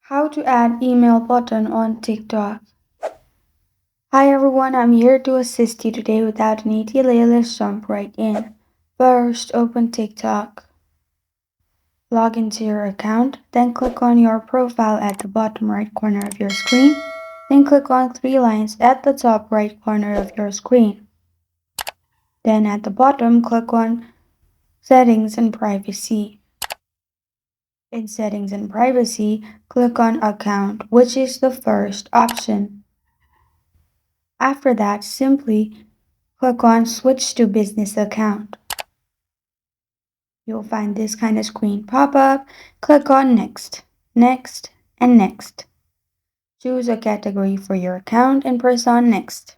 How to add email button on TikTok. Hi everyone, I'm here to assist you today without any delay. Let's jump right in. First, open TikTok. Log into your account, then click on your profile at the bottom right corner of your screen. Then click on three lines at the top right corner of your screen. Then at the bottom, click on Settings and Privacy. In Settings and Privacy, click on Account, which is the first option. After that, simply click on Switch to Business Account. You'll find this kind of screen pop up. Click on Next, Next, and Next. Choose a category for your account and press on Next.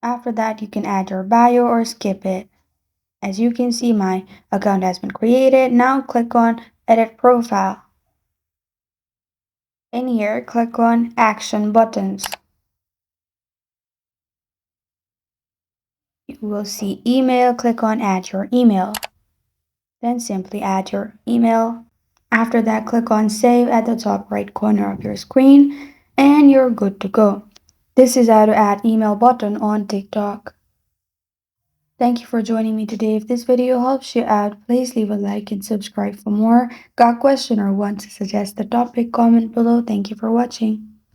After that, you can add your bio or skip it. As you can see, my account has been created. Now click on Edit Profile. In here, click on Action Buttons. You will see email. Click on Add your email. Then simply add your email. After that, click on Save at the top right corner of your screen and you're good to go. This is how to add email button on TikTok. Thank you for joining me today. If this video helps you out, please leave a like and subscribe for more. Got a question or want to suggest a topic? Comment below. Thank you for watching.